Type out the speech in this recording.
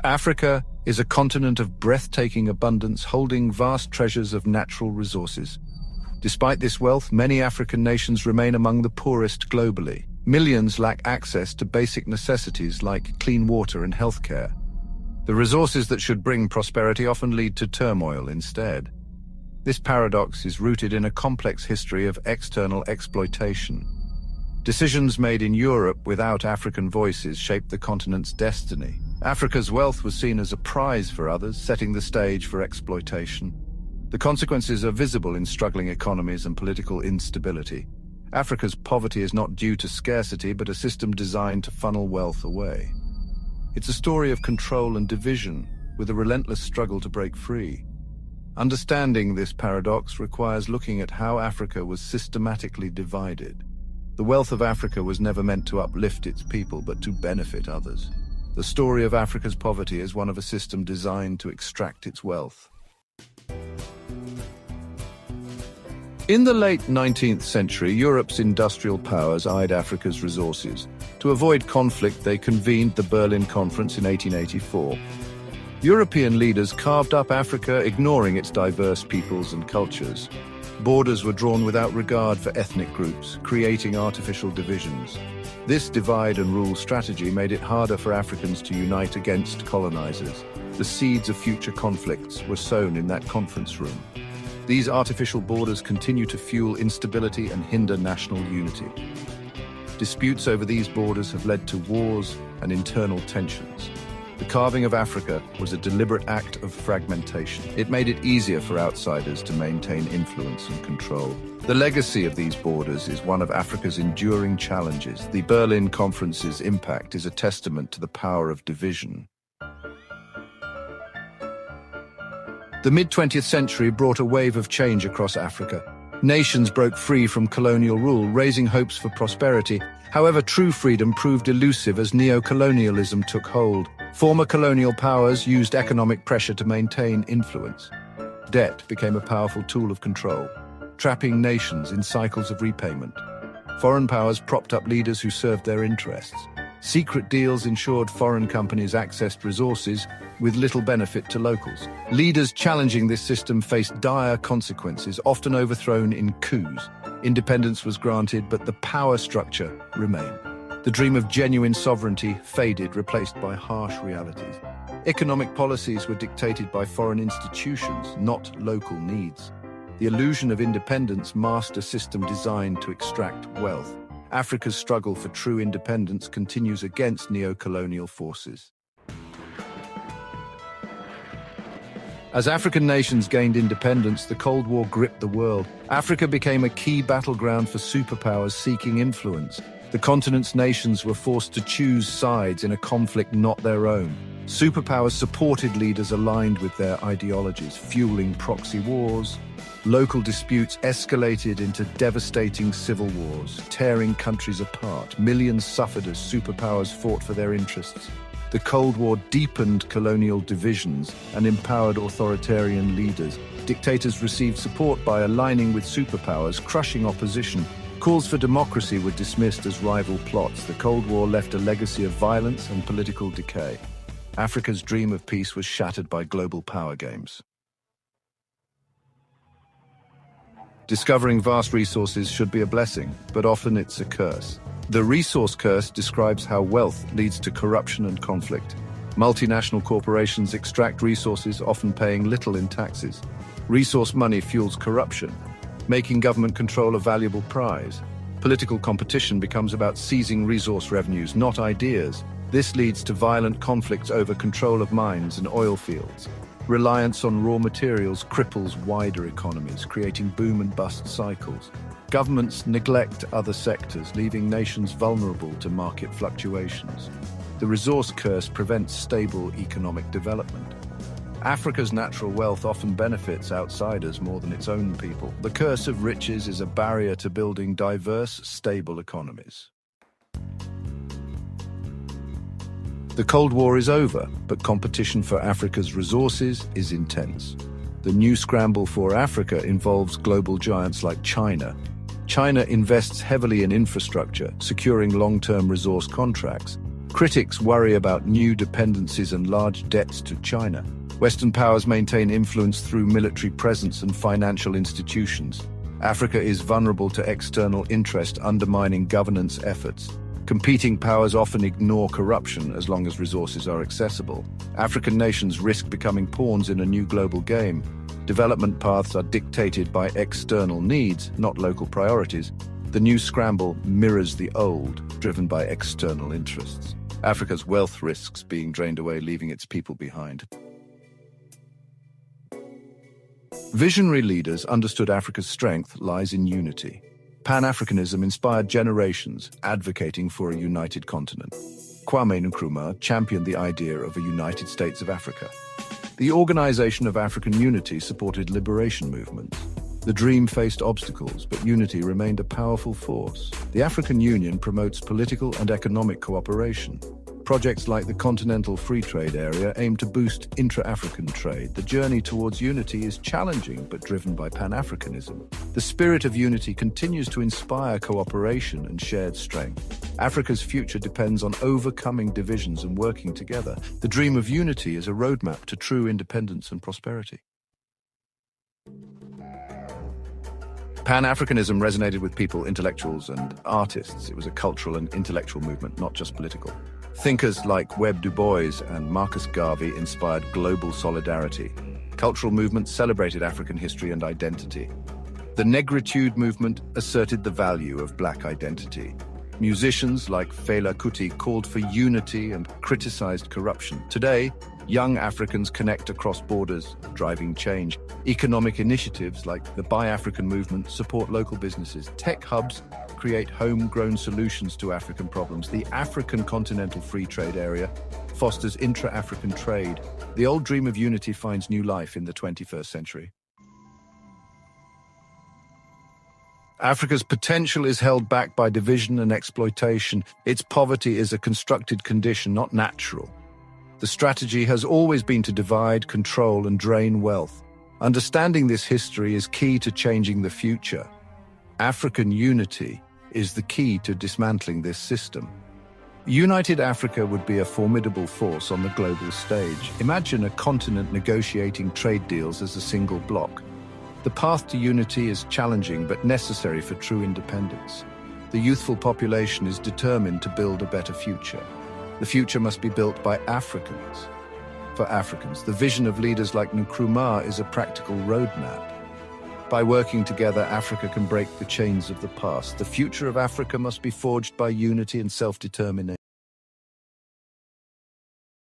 Africa is a continent of breathtaking abundance, holding vast treasures of natural resources. Despite this wealth, many African nations remain among the poorest globally. Millions lack access to basic necessities like clean water and healthcare. The resources that should bring prosperity often lead to turmoil instead. This paradox is rooted in a complex history of external exploitation. Decisions made in Europe without African voices shaped the continent's destiny. Africa's wealth was seen as a prize for others, setting the stage for exploitation. The consequences are visible in struggling economies and political instability. Africa's poverty is not due to scarcity, but a system designed to funnel wealth away. It's a story of control and division, with a relentless struggle to break free. Understanding this paradox requires looking at how Africa was systematically divided. The wealth of Africa was never meant to uplift its people, but to benefit others. The story of Africa's poverty is one of a system designed to extract its wealth. In the late 19th century, Europe's industrial powers eyed Africa's resources. To avoid conflict, they convened the Berlin Conference in 1884. European leaders carved up Africa, ignoring its diverse peoples and cultures. Borders were drawn without regard for ethnic groups, creating artificial divisions. This divide-and-rule strategy made it harder for Africans to unite against colonizers. The seeds of future conflicts were sown in that conference room. These artificial borders continue to fuel instability and hinder national unity. Disputes over these borders have led to wars and internal tensions. The carving of Africa was a deliberate act of fragmentation. It made it easier for outsiders to maintain influence and control. The legacy of these borders is one of Africa's enduring challenges. The Berlin Conference's impact is a testament to the power of division. The mid-20th century brought a wave of change across Africa. Nations broke free from colonial rule, raising hopes for prosperity. However, true freedom proved elusive as neo-colonialism took hold. Former colonial powers used economic pressure to maintain influence. Debt became a powerful tool of control, trapping nations in cycles of repayment. Foreign powers propped up leaders who served their interests. Secret deals ensured foreign companies accessed resources with little benefit to locals. Leaders challenging this system faced dire consequences, often overthrown in coups. Independence was granted, but the power structure remained. The dream of genuine sovereignty faded, replaced by harsh realities. Economic policies were dictated by foreign institutions, not local needs. The illusion of independence masked a system designed to extract wealth. Africa's struggle for true independence continues against neo-colonial forces. As African nations gained independence, the Cold War gripped the world. Africa became a key battleground for superpowers seeking influence. The continent's nations were forced to choose sides in a conflict not their own. Superpowers supported leaders aligned with their ideologies, fueling proxy wars. Local disputes escalated into devastating civil wars, tearing countries apart. Millions suffered as superpowers fought for their interests. The Cold War deepened colonial divisions and empowered authoritarian leaders. Dictators received support by aligning with superpowers, crushing opposition. Calls for democracy were dismissed as rival plots. The Cold War left a legacy of violence and political decay. Africa's dream of peace was shattered by global power games. Discovering vast resources should be a blessing, but often it's a curse. The resource curse describes how wealth leads to corruption and conflict. Multinational corporations extract resources, often paying little in taxes. Resource money fuels corruption, making government control a valuable prize. Political competition becomes about seizing resource revenues, not ideas. This leads to violent conflicts over control of mines and oil fields. Reliance on raw materials cripples wider economies, creating boom and bust cycles. Governments neglect other sectors, leaving nations vulnerable to market fluctuations. The resource curse prevents stable economic development. Africa's natural wealth often benefits outsiders more than its own people. The curse of riches is a barrier to building diverse, stable economies. The Cold War is over, but competition for Africa's resources is intense. The new scramble for Africa involves global giants like China. China invests heavily in infrastructure, securing long-term resource contracts. Critics worry about new dependencies and large debts to China. Western powers maintain influence through military presence and financial institutions. Africa is vulnerable to external interest undermining governance efforts. Competing powers often ignore corruption as long as resources are accessible. African nations risk becoming pawns in a new global game. Development paths are dictated by external needs, not local priorities. The new scramble mirrors the old, driven by external interests. Africa's wealth risks being drained away, leaving its people behind. Visionary leaders understood Africa's strength lies in unity. Pan-Africanism inspired generations, advocating for a united continent. Kwame Nkrumah championed the idea of a United States of Africa. The Organization of African Unity supported liberation movements. The dream faced obstacles, but unity remained a powerful force. The African Union promotes political and economic cooperation. Projects like the Continental Free Trade Area aim to boost intra-African trade. The journey towards unity is challenging but driven by Pan-Africanism. The spirit of unity continues to inspire cooperation and shared strength. Africa's future depends on overcoming divisions and working together. The dream of unity is a roadmap to true independence and prosperity. Pan-Africanism resonated with people, intellectuals, and artists. It was a cultural and intellectual movement, not just political. Thinkers like Webb Du Bois and Marcus Garvey inspired global solidarity. Cultural movements celebrated African history and identity. The Negritude movement asserted the value of black identity. Musicians like Fela Kuti called for unity and criticized corruption. Today, young Africans connect across borders, driving change. Economic initiatives like the Buy African movement support local businesses. Tech hubs create homegrown solutions to African problems. The African Continental Free Trade Area fosters intra-African trade. The old dream of unity finds new life in the 21st century. Africa's potential is held back by division and exploitation. Its poverty is a constructed condition, not natural. The strategy has always been to divide, control, and drain wealth. Understanding this history is key to changing the future. African unity is the key to dismantling this system. United Africa would be a formidable force on the global stage. Imagine a continent negotiating trade deals as a single bloc. The path to unity is challenging but necessary for true independence. The youthful population is determined to build a better future. The future must be built by Africans. For Africans, the vision of leaders like Nkrumah is a practical roadmap. By working together, Africa can break the chains of the past. The future of Africa must be forged by unity and self-determination.